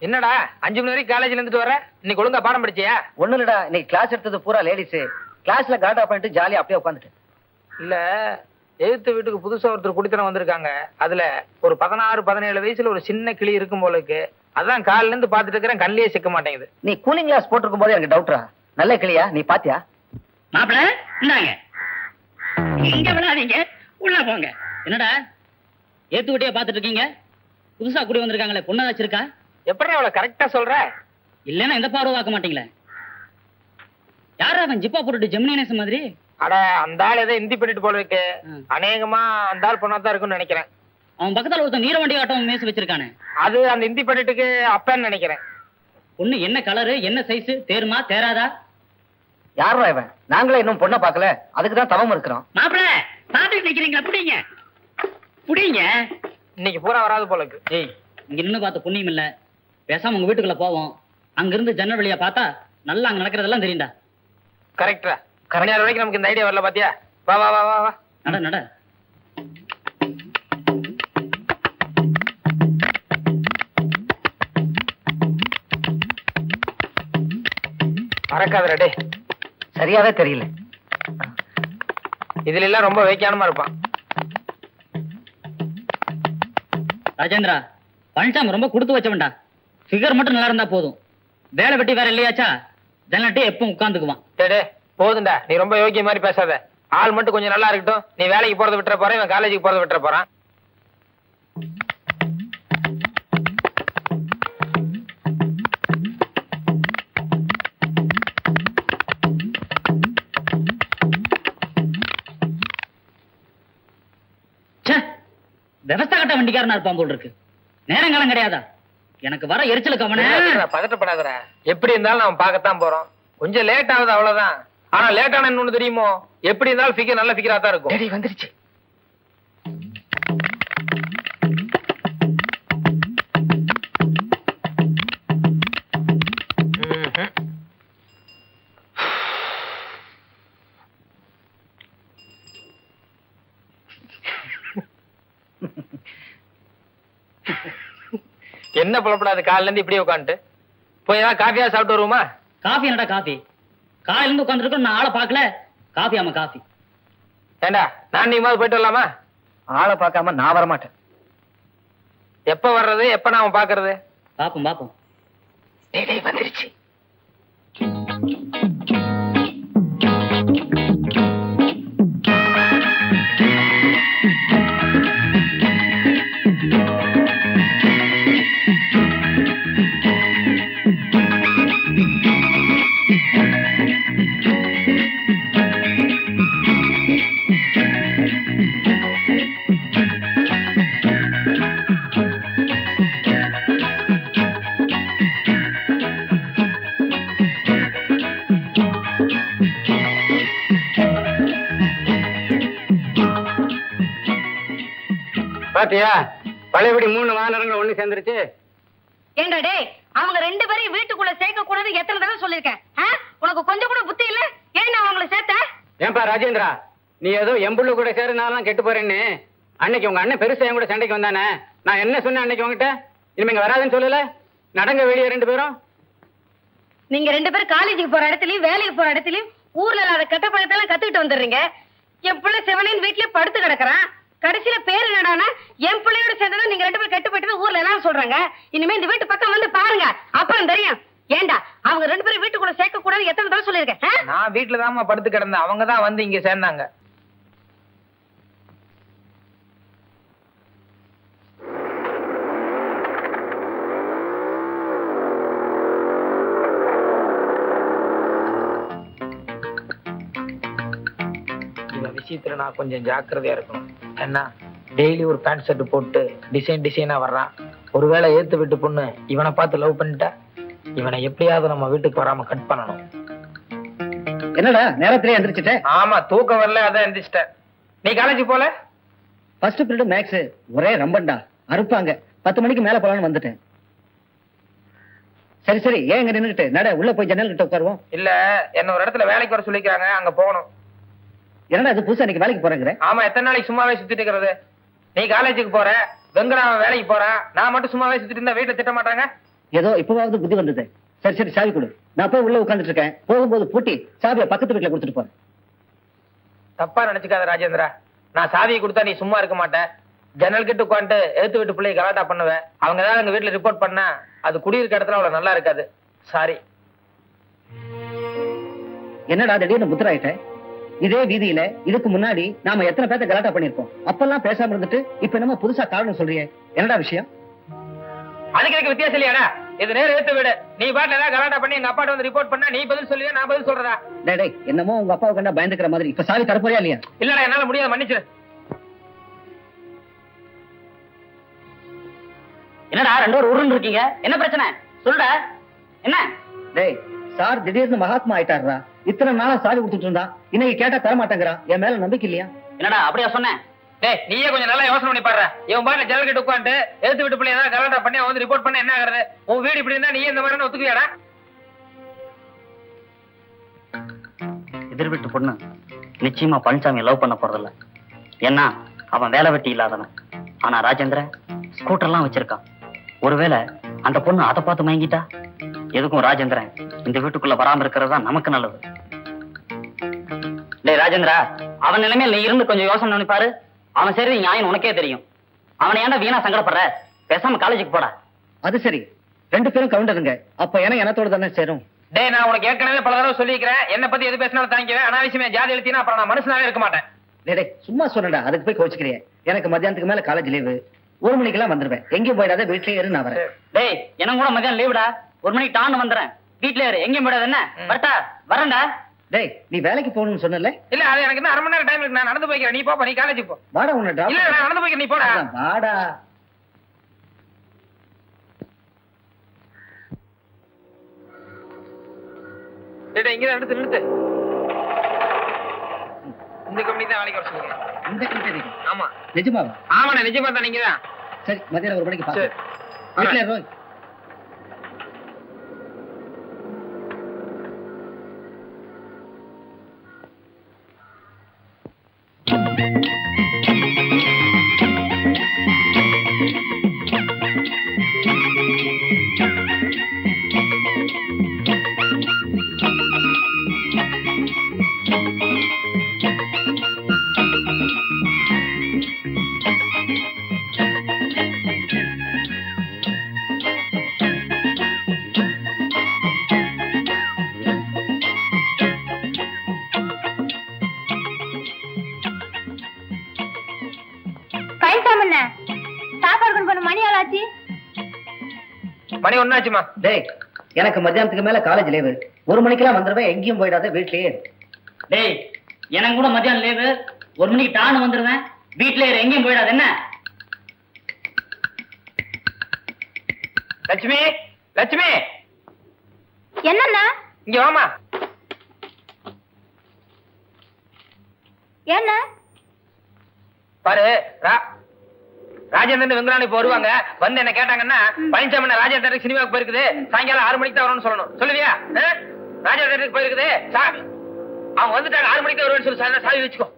என்னடா 5 மணி வரைக்கும் காலேஜ்ல இருந்துட்டு வர? இன்னைக்கு ஒழுங்கா பாடம் படிச்சியா? ஒண்ணு இல்லடா, இன்னைக்கு கிளாஸ் எடுத்தது பூரா லேடிஸ். கிளாஸ்ல கார்டா பண்ணிட்டு ஜாலியா அப்படியே உட்காந்துட்டேன். இல்ல, எழுத்து வீட்டுக்கு புதுசா ஒருத்தர் குடித்தனம் வந்திருக்காங்க. அதுல ஒரு 16-17 வயசுல ஒரு சின்ன கிளி இருக்கும் போல இருக்கு. அதான் காலையில இருந்து பாத்துட்டு இருக்கிறேன், கண்ணிலே சிக்க மாட்டேங்குது. நீ கூலிங் கிளாஸ் போட்டிருக்கும் போது எனக்கு டவுட்ரா. நல்ல கிளியா? நீ பாத்தியா? மாப்பிள இந்தாங்க, இங்க விடாதீங்க, உள்ள போங்க. என்னடா ஏத்து விட்டியா பாத்துட்டு இருக்கீங்க? புதுசா குடி வந்திருக்காங்களே, பொண்ணா வச்சிருக்கா? எப்படி அவளை கரெக்டா சொல்ற? இல்லன்னா எந்த பார்வை பார்க்க மாட்டீங்களே. யாரா அவன் ஜிப்பா போட்டுட்டு ஜெமினி நேசம் மாதிரி? அட, அந்த ஆள் ஏதோ இந்தி பண்ணிட்டு போல இருக்கு. அநேகமா அந்த ஆள் பொண்ணாதான் இருக்குன்னு நினைக்கிறேன். அவன் பக்கத்துல ஒருத்தன் வீரவண்டி ஆட்டம் மேசு வச்சிருக்கானே, அது அந்த இந்தி பண்ணிட்டுக்கு அப்பன்னு நினைக்கிறேன். பொண்ணு என்ன கலரு, என்ன சைஸ், தேருமா தேராதா? யாரா இவன்? நாங்களே இன்னும் பொண்ணை பார்க்கல, அதுக்குதான் தவம் இருக்கிறோம். மாப்பிள பாத்துட்டு நிக்கிறீங்களா? புடிங்க புடிங்க. இன்னைக்கு பூரா வராது போல இருக்கு. ஏய், இங்க நின்னு பார்த்த புண்ணியம் இல்ல, பேசாம உங்க வீட்டுக்குள்ள போவோம். அங்க இருந்து ஜன்னல் வழியா பார்த்தா நல்லா அங்க நடக்கிறதெல்லாம் தெரியும்டா. கரெக்டா? கரையார் வரைக்கும் நமக்கு இந்த ஐடியா வரல பாத்தியா? வா வா வா வா வா, நட நட. மறக்காதடா டே. சரியாவே தெரியல. இதுல எல்லாம் ரொம்ப வேக்கியானமா இருப்பான். ராஜேந்திரா, பழனிசாமி ரொம்ப கொடுத்து வச்சவன்டா. ஃபிகர் மட்டும் நல்லா இருந்தா போதும். வேலை வெட்டி வேற இல்லையாச்சா, ஜன்னட்டே எப்பவும் உட்காந்துக்குவான். டே போதுண்டா, நீ ரொம்ப யோகிய மாதிரி பேசாத. ஆள் மட்டும் கொஞ்சம் நல்லா இருக்கட்டும். நீ வேலைக்கு போறதை விட்டுற போறேன், இவன் காலேஜுக்கு போறதை விட்டுற போறான். விவசாய கட்ட வண்டிக்காரனா இருப்பான் போல் இருக்கு. நேரங்காலம் கிடையாதா? எனக்கு வர எரிச்சலுக்கு அவனே. பதட்டப்படாதற. எப்படி இருந்தாலும் நம்ம பார்க்கத்தான் போறோம். கொஞ்சம் லேட் ஆகுது அவ்வளவுதான். ஆனா லேட் ஆன இன்னொன்னு தெரியுமோ, எப்படி இருந்தாலும் ஃபிகர் நல்ல ஃபிகரா தான் இருக்கும். டேடி வந்துருச்சு. என்ன புலப்படாது? காலையில இருந்து இப்படியே உட்காந்துட்டு போய் ஏதாவது காஃபியா சாப்பிட்டு வருவோமா? காஃபி என்னடா காஃபி? காலையில இருந்து உட்காந்துருக்கோம், நான் ஆளை பார்க்கல. காஃபி ஆமா காஃபி. ஏண்டா, நான் நீ மாதிரி போயிட்டு வரலாமா? ஆளை பார்க்காம நான் வரமாட்டேன். எப்ப வர்றது, எப்ப நாம பாக்குறது? பாப்போம் பாப்போம். டேடி வந்துருச்சு. பாத்தியா, பழையபடி 3 வானரங்கள் ஒண்ணு சேர்ந்துருச்சு. ஏண்டா டேய், அவங்க 2 பேரையும் வீட்டுக்குள்ள சேர்க்க கூடாது எத்தனை தடவை சொல்லிருக்கேன்? உனக்கு கொஞ்சம் கூட புத்தி இல்ல? ஏன் நான் அவங்களை சேர்த்த? ஏன்பா ராஜேந்திரா, நீ ஏதோ எம்புள்ள கூட சேருனாலும் கெட்டு போறேன்னு அன்னைக்கு உங்க அண்ணன் பெருசா என் கூட சண்டைக்கு வந்தானே, நான் என்ன சொன்னேன் அன்னைக்கு உங்ககிட்ட? இனிமே இங்க வராதுன்னு சொல்லல? நடங்க வெளியே 2 பேரும். நீங்க 2 பேரும் காலேஜுக்கு போற இடத்துலயும் வேலைக்கு போற இடத்துலயும் ஊர்ல இல்லாத கெட்ட பழத்தெல்லாம் கத்துக்கிட்டு வந்துடுறீங்க. என் பிள்ளை செவனேன்னு வீட்லயே படுத்து கிடக்குறான். கடைசியில பேர் என்னடானா என் பிள்ளையோட சேர்ந்ததும் நீங்க 2 பேரும் கெட்டு போயிட்டு ஊர்ல எல்லாம் சொல்றாங்க. இனிமே இந்த வீட்டு பக்கம் வந்து பாருங்க, அப்புறம் தெரியும். ஏண்டா, அவங்க 2 பேரும் வீட்டுக்குள்ள சேர்க்க கூடாது எத்தனை தடவை சொல்லிருக்கேன்? நான் வீட்டுல தான் படுத்து கிடந்தேன், அவங்க தான் வந்து இங்க சேர்ந்தாங்க. விஷயத்துல நான் கொஞ்சம் ஜாக்கிரதையா இருக்கணும். என்ன, டெய்லி ஒரு பேண்ட் ஷர்ட் போட்டு டிசைனா வர்றான். ஒருவேளை ஏத்து விட்டு பொண்ணு இவனை பார்த்து லவ் பண்ணிட்டா, இவனை எப்படியாவது நம்ம வீட்டுக்கு வராம கட் பண்ணணும். என்னடா நேரத்திலே எந்திரிச்சிட்டேன்? ஆமா, தூக்கம் வரல, அதான் எந்திரிச்சிட்டேன். நீ காலேஜ் போல? ஃபர்ஸ்ட் பீரியட் மேக்ஸ் ஒரே ரம்பண்டா, அறுப்பாங்க. 10 மணிக்கு மேல போலான்னு வந்துட்டேன். சரி சரி, ஏன் இங்க நின்னுட்டு நட, உள்ள போய் ஜன்னல் கிட்ட உட்காருவோம். இல்ல, என்ன ஒரு இடத்துல வேலைக்கு வர சொல்லிக்கிறாங்க, அங்க போகணும். என்னடா அது புதுசா இன்னைக்கு வேலைக்கு போறேங்கிற? ஆமா, எத்தனை நாளைக்கு சும்மாவே சுத்திட்டு இருக்கிறது? நீ காலேஜுக்கு போற, வெங்கடாவன் வேலைக்கு போறான், நான் மட்டும் சும்மாவே சுத்திட்டு இருந்தா வீட்டுல திட்ட மாட்டாங்க? ஏதோ இப்பவாவது புத்தி வந்தது. சரி சரி சாவி கொடு. நான் போய் உள்ள உட்கார்ந்துட்டு இருக்கேன். போகும்போது பூட்டி சாவியை பக்கத்து வீட்டுல கொடுத்துட்டு போறேன். தப்பா நினைச்சுக்காத ராஜேந்திரா. நான் சாவியை கொடுத்தா நீ சும்மா இருக்க மாட்டேன். ஜன்னல் கிட்ட உட்காந்து எழுத்து வீட்டு பிள்ளைய கலாட்டா பண்ணுவேன். அவங்க ஏதாவது எங்க வீட்டுல ரிப்போர்ட் பண்ணா அது குடியிருக்க இடத்துல அவ்வளவு நல்லா இருக்காது. சாரி. என்னடா திடீர்னு புத்தராயிட்ட? இதே வீதியில இதுக்கு முன்னாடி நாம எத்தனை பேர்த்த கலாட்டா பண்ணிருப்போம். அப்பெல்லாம் பேசாம இருந்துட்டு இப்ப என்னமோ புதுசா காரணம் சொல்றியே, என்னடா விஷயம்? அதுக்கு எனக்கு வித்தியாசம் இல்லையாடா? இது நேரம் ஏத்து விடு. நீ பாட்டுல ஏதாவது கலாட்டா பண்ணி எங்க அப்பாட்ட வந்து ரிப்போர்ட் பண்ணா நீ பதில் சொல்லுவியா, நான் பதில் சொல்றதா? டேய் என்னமோ உங்க அப்பாவை கண்டா பயந்துக்கிற மாதிரி. இப்ப சாவி தரப்போறியா இல்லையா? இல்லடா, என்னால முடியாது, மன்னிச்சிரு. என்னடா 2 பேரும் உருண்டு இருக்கீங்க? என்ன பிரச்சனை சொல்லுடா. என்ன? டேய் சார் திடீர்னு மகாத்மா ஆயிட்டாருடா. இத்தனை நாளா சாவி கொடுத்துட்டு இருந்தா இன்னைக்கு கேட்டா தர மாட்டேங்கிறான். என் மேல நம்பிக்கை இல்லையா? என்னடா அப்படியா சொன்னேன்? டேய் நீயே கொஞ்சம் நல்லா யோசனை பண்ணி பாரு. இவன் பாட்டுல ஜன்னல் கிட்ட உட்காந்து எழுத்து வீட்டு பிள்ளைய ஏதாவது கலாட்டா பண்ணி அவன் வந்து ரிப்போர்ட் பண்ண என்ன ஆகுறது? உன் வீடு இப்படி இருந்தா நீ இந்த மாதிரி ஒத்துக்குவியாடா? எதிர் வீட்டு பொண்ணு நிச்சயமா பழனிசாமி லவ் பண்ண போறதில்ல. ஏன்னா அவன் வேலை வெட்டி இல்லாதவன். ஆனா ராஜேந்திரன் ஸ்கூட்டர்லாம் வச்சிருக்கான். ஒருவேளை அந்த பொண்ணு அதை பார்த்து மயங்கிட்டா? எதுக்கும் ராஜேந்திரன் இந்த வீட்டுக்குள்ள வராம இருக்கிறது தான் நமக்கு நல்லது. டேய் ராஜேந்திரா, அவன் நிலைமையில நீ இருந்து கொஞ்சம் யோசனை பண்ணி பாரு. அவன் சரி நியாயம் உனக்கே தெரியும். அவனை ஏன்டா வீணா சங்கடப்படுற? பேசாம காலேஜுக்கு போடா. அது சரி, 2 பேரும் கவுண்டருங்க. அப்ப எனத்தோட தானே சேரும். டேய் நான் உனக்கு ஏற்கனவே பல தடவை சொல்லிக்கிறேன். என்ன பத்தி எது பேசினாலும் தாங்கிக்குவேன். அனாவசியமே ஜாதி எழுத்தினா அப்புறம் நான் மனுஷனாவே இருக்க மாட்டேன். டேய் சும்மா சொன்னடா, அதுக்கு போய் கோச்சுக்கிறேன். எனக்கு மத்தியானத்துக்கு மேல காலேஜ் லீவு. 1 மணிக்கெல்லாம் வந்துருவேன். எங்கேயும் போயிடாத, வீட்லயே இரு, நான் வரேன். டேய் எனக்கு கூட மத்தியானம் லீவுடா. 1 மணிக்கு டான்னு வந்துறேன். வீட்ல இரு, எங்கேயும் போயிடாத. என்ன வரட்டா? வரேன்டா. டேய் நீ வேலைக்கு போகணும்னு சொன்னல? இல்ல அது எனக்கு இன்னும் 1/2 மணி நேரம் டைம் இருக்கு. நான் நடந்து போய்க்கிறேன். நீ போப்பா, நீ காலேஜுக்கு போ. வாடா உன்னை டிராப். இல்ல நான் நடந்து போய்க்கிறேன், நீ போடா. வாடா. டேய் இங்க எடுத்து நிறுத்து. இந்த கம்பெனி தான் வேலைக்கு வர சொல்லுங்க. இந்த கம்பெனி? ஆமா. நிஜமாவா? ஆமாண்ணே, நிஜமா தான். நீங்க தான். சரி மத்தியானம் 1 மணிக்கு சரி. பாரு. வீட்ல இரு ரோய். மணி 1 ஆச்சுமா. டேய் எனக்கு மத்தியானத்துக்கு மேல காலேஜ் லீவு. 1 மணிக்கெல்லாம் வந்துருவேன். எங்கேயும் போயிடாத, வீட்லயே இரு. டேய் எனக்கு கூட மத்தியானம் லீவு. 1 மணிக்கு டான்னு வந்துருவேன். வீட்ல இரு, எங்கேயும் போயிடாது. என்ன? லட்சுமி, லட்சுமி என்னண்ணா? இங்க வாமா. என்ன பாரு, ராஜேந்திரன் வெங்கடானி இப்ப வருவாங்க. வந்து என்ன கேட்டாங்கன்னா பழனிசாமி ராஜேந்திரன் சினிமாவுக்கு போயிருக்குது, சாயங்காலம் 6 மணிக்கு தான் வரணும்னு சொல்லணும். சொல்லுவியா? ராஜேந்திரனுக்கு போயிருக்குது, அவங்க வந்துட்டாங்க, 6 மணிக்கு வருவேன்னு சொல்லி சாவி வச்சுக்கோ.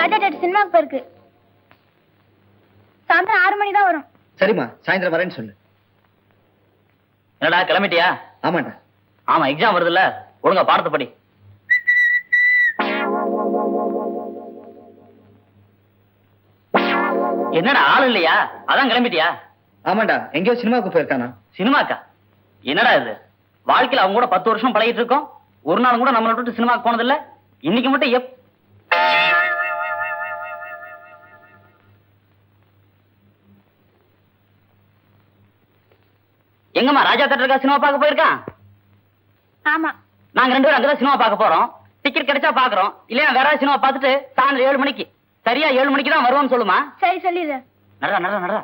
ராஜா சினிமாவுக்கு போயிருக்கு. சாயந்தரம் 6 மணி தான் வரும். சரிம்மா, சாயந்தரம் வரேன்னு சொல்லு. என்னடா கிளம்பிட்டியா? ஆமாண்டா. ஆமா, எக்ஸாம் வருதுல்ல, ஒழுங்கா பாடத்தை படி. என்னடா ஆள் இல்லையா? அதான் கிளம்பிட்டியா? ஆமாண்டா, எங்கேயோ சினிமாவுக்கு போயிருக்கானா? சினிமாக்கா? என்னடா இது? வாழ்க்கையில அவங்க கூட 10 வருஷம் பழகிட்டு இருக்கோம். ஒரு நாள் கூட நம்மளை விட்டு சினிமாக்கு போனதில்ல. இன்னைக்கு மட்டும் எங்கம்மா ராஜா தேட்டருக்கா சினிமா பார்க்க போயிருக்கான்? ஆமா, நாங்க 2 பேரும் அங்கதான் சினிமா பார்க்க போறோம். டிக்கெட் கிடைச்சா பாக்குறோம், இல்லையா வேற சினிமா பார்த்துட்டு சாயந்தரம் 7 மணிக்கு, சரியா 7 மணிக்கு தான் வருவோம்னு சொல்லுமா? சரி சொல்லிடு. நடரா நடரா நடரா.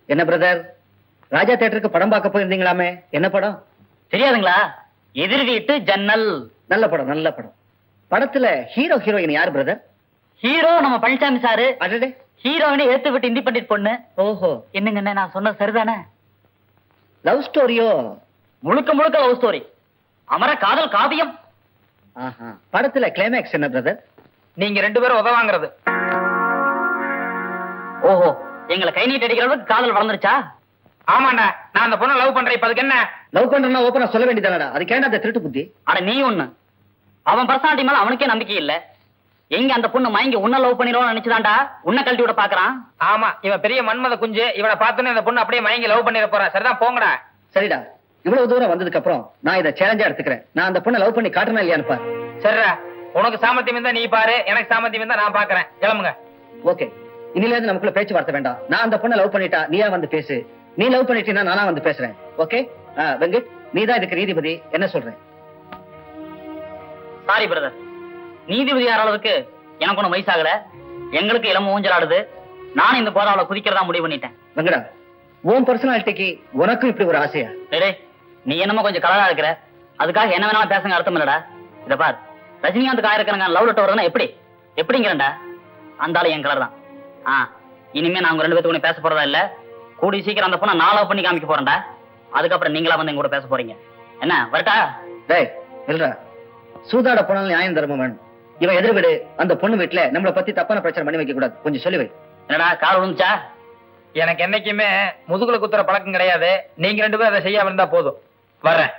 என்ன பிரதர், ராஜா தியேட்டருக்கு படம் பார்க்க போயிருந்தீங்களாமே, என்ன படம்? தெரியாதுங்களா? எதிர் வீட்டு ஜன்னல். நல்ல படம், நல்ல படம். படத்துல ஹீரோ ஹீரோயின் யார் பிரதர்? ஹீரோ நம்ம பழனிசாமி சாரு. அடடே. ஹீரோயினை ஏத்து விட்டு இண்டிபெண்டன்ட் பொண்ணு. ஓஹோ. என்னங்க நான் சொன்னது சரிதானே? லவ் ஸ்டோரியோ? முழுக்க முழுக்க லவ் ஸ்டோரி. அமர காதல் காவியம். ஆஹா. படத்துல கிளைமேக்ஸ் என்ன பிரதர்? நீங்க 2 பேரும் உதவாங்கிறது. ஓஹோ, எங்களை கை நீட்டி அடிக்கிற அளவுக்கு காதல் வளர்ந்துருச்சா? ஆமாண்டா, நான் அந்த பொண்ணை லவ் பண்றேன். இப்ப அதுக்கு என்ன? லவ் பண்றேன்னா ஓப்பனா சொல்ல வேண்டியதானடா, அது கேண்டா அந்த திருட்டு புத்தி. அட நீ ஒண்ணு. அவன் பர்சனாலிட்டி மேல அவனுக்கே நம்பிக்கை இல்ல. எங்க அந்த பொண்ணு மயங்கி உன்ன லவ் பண்ணிடுவோம்னு நினைச்சுதான்டா உன்னை கழட்டி விட பாக்குறான். ஆமா, இவன் பெரிய மன்மத குஞ்சு. இவனை பார்த்தோன்னே அந்த பொண்ணு அப்படியே மயங்கி லவ் பண்ணிட போறா. சரிதான், போங்கடா. சரிடா, இவ்வளவு தூரம் வந்ததுக்கு அப்புறம் நான் இதை சேலஞ்சா எடுத்துக்கிறேன். நான் அந்த பொண்ணை லவ் பண்ணி காட்டணும் இல்லையான்னு பாரு. சரிடா, உனக்கு சாமர்த்தியம் இருந்தா நீ பாரு, எனக்கு சாமர்த்தியம் இருந்தா நான் பாக்குறேன். கிளம்புங்க. ஓகே, இன்னில இருந்து நமக்குள்ள பேச்சுவார்த்தை வேண்டாம். நான் அந்த பொண்ணை லவ் பண்ணிட்டா நீயா வந்து பேசு, நீ லவ் பண்ணிட்டீன்னா நானா வந்து பேசுறேன். ஓகே வெங்கட், நீதான் இதுக்கு நீதிபதி, என்ன சொல்றேன்? சாரி பிரதர், நீதிபதி ஆற அளவுக்கு எனக்கு ஒன்னும் வயசாகல. எங்களுக்கு இளம ஊஞ்சல் ஆடுது. நானும் இந்த கோதாவில குதிக்கிறதா முடிவு பண்ணிட்டேன். வெங்கடா, உன் பர்சனாலிட்டிக்கு உனக்கும் இப்படி ஒரு ஆசையா? டேய், நீ என்னமோ கொஞ்சம் கலரா இருக்கிற, அதுக்காக என்ன வேணாலும் பேசுங்க அர்த்தம் இல்லடா. இத பார், ரஜினிகாந்த் ஆயிருக்காங்க லவ் லெட்டர் வருதுன்னா எப்படிங்கிறண்டா? அந்த ஆளு என் கலர் தான். இனிமே நாங்க 2 பேத்துக்கு பேச போறதா இல்ல. கூடி சீக்கிரம் அந்த பொண்ணை நான் லவ் பண்ணி காமிக்க போறேன்டா. அதுக்கப்புறம் நீங்களா வந்து எங்க கூட பேச போறீங்க. என்ன வரட்டா? டேய் இல்லடா, சூதாட போனாலும் நியாயம் தர்மம் வேணும். இவன் எதிர் வீடு, அந்த பொண்ணு வீட்டுல நம்மளை பத்தி தப்பான பிரச்சனை பண்ணி வைக்க கூடாது. கொஞ்சம் சொல்லி வை. என்னடா கால் விழுந்துச்சா? எனக்கு என்னைக்குமே முதுகுல குத்துற பழக்கம் கிடையாது. நீங்க 2 பேரும் அதை செய்யாம இருந்தா போதும். வர்றேன்.